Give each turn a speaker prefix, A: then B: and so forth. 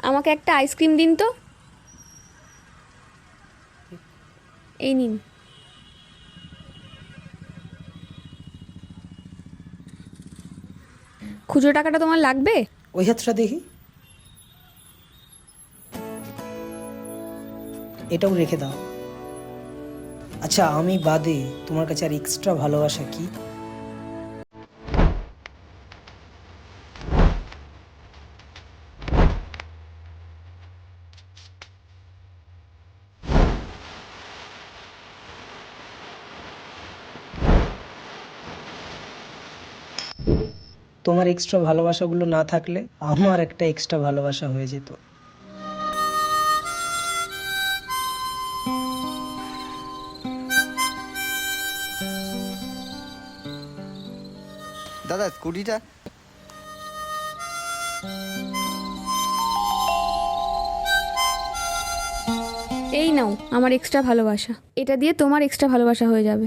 A: আমাকে একটা আইসক্রিম দিন তো। এই নিন। খুচরো টাকাটা তোমার লাগবে?
B: ওই হাতটা দেখি, এটাও রেখে দাও। আচ্ছা, আমি বাদে তোমার কাছে আর এক্সট্রা ভালোবাসা কি? তোমার এক্সট্রা ভালোবাসাগুলো না থাকলে আমার একটা এক্সট্রা ভালোবাসা হয়ে যেত।
C: দাদা স্কুটিটা।
A: এই নাও আমার এক্সট্রা ভালোবাসা, এটা দিয়ে তোমার এক্সট্রা ভালোবাসা হয়ে যাবে।